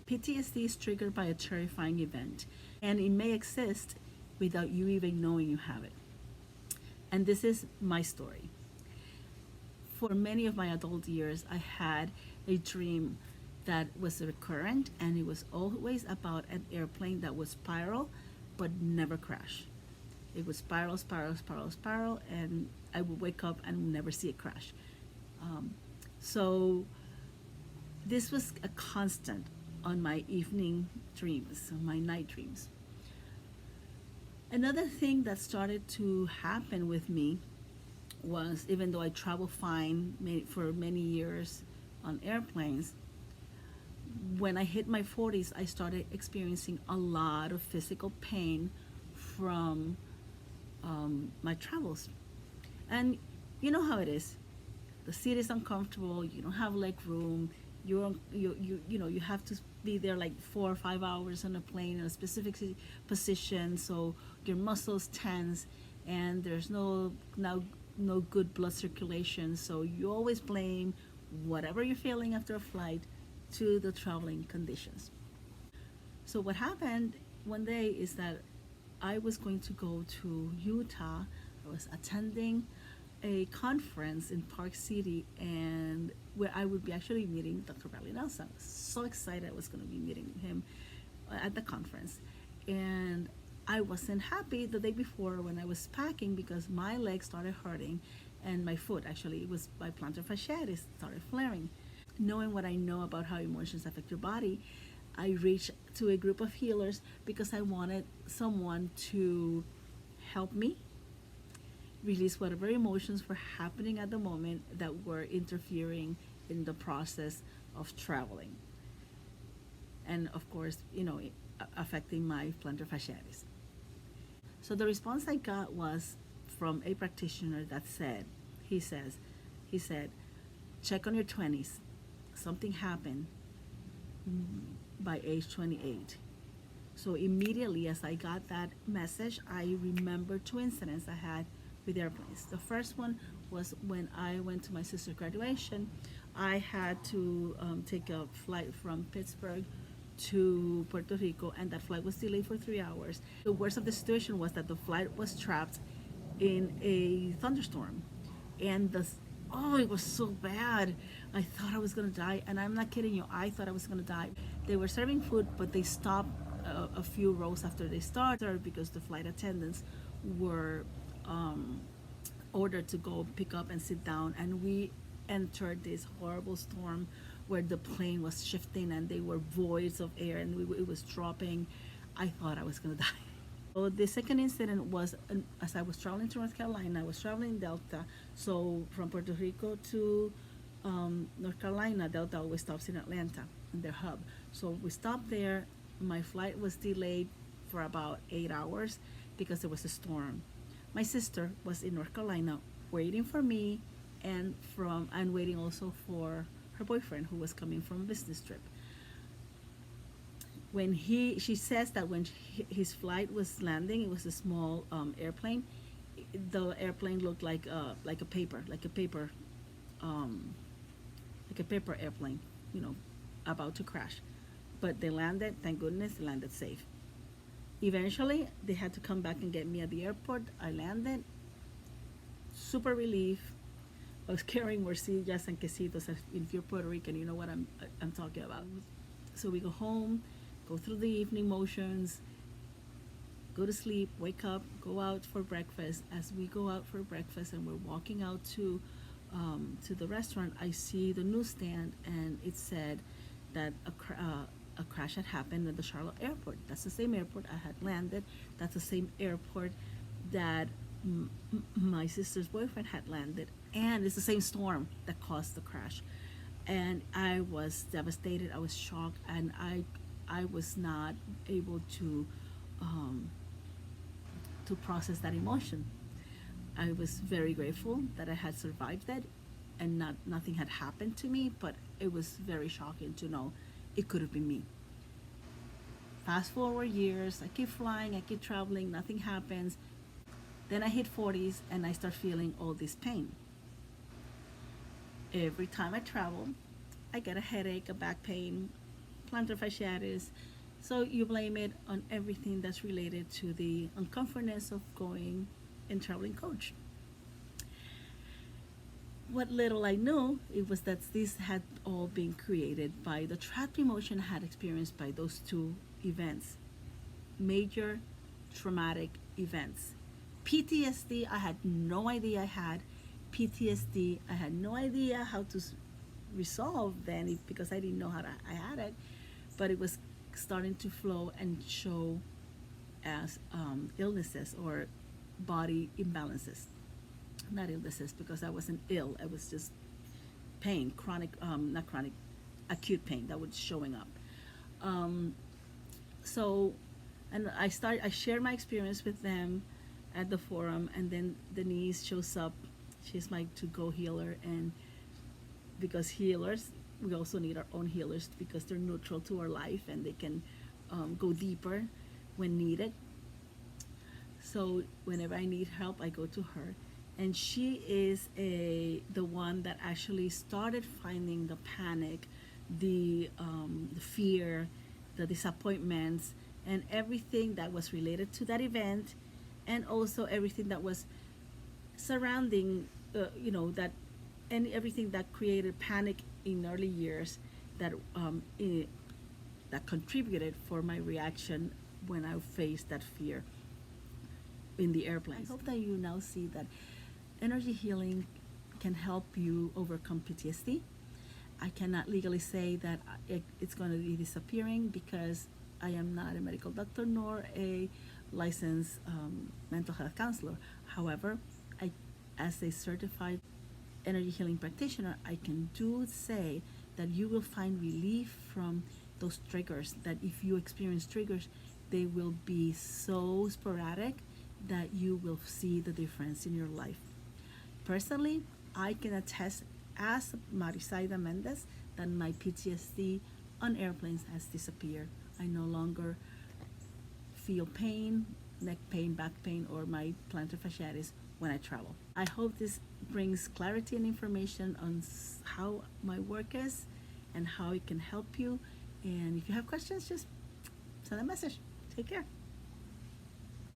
PTSD is triggered by a terrifying event, and it may exist without you even knowing you have it. And this is my story. For many of my adult years, I had a dream that was recurrent, and it was always about an airplane that would spiral but never crash. It would spiral, spiral, spiral, spiral, and I would wake up and never see it crash. So this was a constant on my evening dreams, on my night dreams. Another thing that started to happen with me was, even though I traveled fine for many years on airplanes, when I hit my 40s, I started experiencing a lot of physical pain from my travels. And you know how it is. The seat is uncomfortable. You don't have leg room. You have to be there like 4 or 5 hours on a plane in a specific position, so your muscles tense, and there's no good blood circulation. So you always blame whatever you're feeling after a flight to the traveling conditions. So what happened one day is that I was going to go to Utah. I was attending a conference in Park City, and where I would be actually meeting Dr. Bradley Nelson. I was so excited I was going to be meeting him at the conference. And I wasn't happy the day before when I was packing, because my leg started hurting, and my foot, actually, it was my plantar fasciitis, started flaring. Knowing what I know about how emotions affect your body, I reached to a group of healers because I wanted someone to help me release whatever emotions were happening at the moment that were interfering in the process of traveling. And of course, affecting my plantar fasciitis. So the response I got was from a practitioner that he said, check on your 20s. Something happened by age 28. So immediately as I got that message, I remembered two incidents I had with airplanes. The first one was when I went to my sister's graduation. I had to take a flight from Pittsburgh to Puerto Rico, and that flight was delayed for 3 hours. The worst of the situation was that the flight was trapped in a thunderstorm, and it was so bad. I thought I was gonna die, and I'm not kidding you, I thought I was gonna die. They were serving food, but they stopped a few rows after they started because the flight attendants were ordered to go pick up and sit down, and we entered this horrible storm where the plane was shifting and there were voids of air, and it was dropping. I thought I was gonna die. So the second incident was as I was traveling to North Carolina. I was traveling Delta, so from Puerto Rico to North Carolina, Delta always stops in Atlanta in their hub. So we stopped there. My flight was delayed for about 8 hours because there was a storm. My sister was in North Carolina waiting for me, and waiting also for her boyfriend, who was coming from a business trip. She says that when his flight was landing, it was a small airplane. The airplane looked like a paper airplane, about to crash. But they landed. Thank goodness, they landed safe. Eventually, they had to come back and get me at the airport. I landed. Super relief. I was carrying morcillas and quesitos. If you're Puerto Rican, you know what I'm talking about. So we go home, go through the evening motions, go to sleep, wake up, go out for breakfast. As we go out for breakfast and we're walking out to the restaurant, I see the newsstand, and it said that a crash had happened at the Charlotte airport. That's the same airport I had landed. That's the same airport that my sister's boyfriend had landed, and it's the same storm that caused the crash. And I was devastated. I was shocked, and I was not able to process that emotion. I was very grateful that I had survived it, and nothing had happened to me, but it was very shocking to know it could have been me. Fast forward years, I keep flying, I keep traveling, nothing happens. Then I hit 40s and I start feeling all this pain. Every time I travel, I get a headache, a back pain, plantar fasciitis. So you blame it on everything that's related to the uncomfortness of going and traveling coach. What little I knew, it was that this had all been created by the trapped emotion I had experienced by those two events, major traumatic events. PTSD, I had no idea I had PTSD. I had no idea how to resolve then because I didn't know I had it, but it was starting to flow and show as illnesses or body imbalances. Not illnesses because I wasn't ill. I was just pain, chronic, not chronic, acute pain that was showing up. Um, so, and I shared my experience with them at the forum, and then Denise shows up. She's my to-go healer, and because healers, we also need our own healers because they're neutral to our life and they can go deeper when needed. So whenever I need help, I go to her, and she is the one that actually started finding the panic, the fear, the disappointments, and everything that was related to that event, and also everything that was surrounding, that, and everything that created panic in early years that that contributed for my reaction when I faced that fear in the airplanes. I hope that you now see that energy healing can help you overcome PTSD. I cannot legally say that it's going to be disappearing because I am not a medical doctor nor a licensed mental health counselor. However, as a certified energy healing practitioner, I can say that you will find relief from those triggers, that if you experience triggers, they will be so sporadic that you will see the difference in your life. Personally, I can attest as Marisaida Méndez that my PTSD on airplanes has disappeared. I no longer feel pain, neck pain, back pain, or my plantar fasciitis when I travel. I hope this brings clarity and information on how my work is and how it can help you. And if you have questions, just send a message. Take care.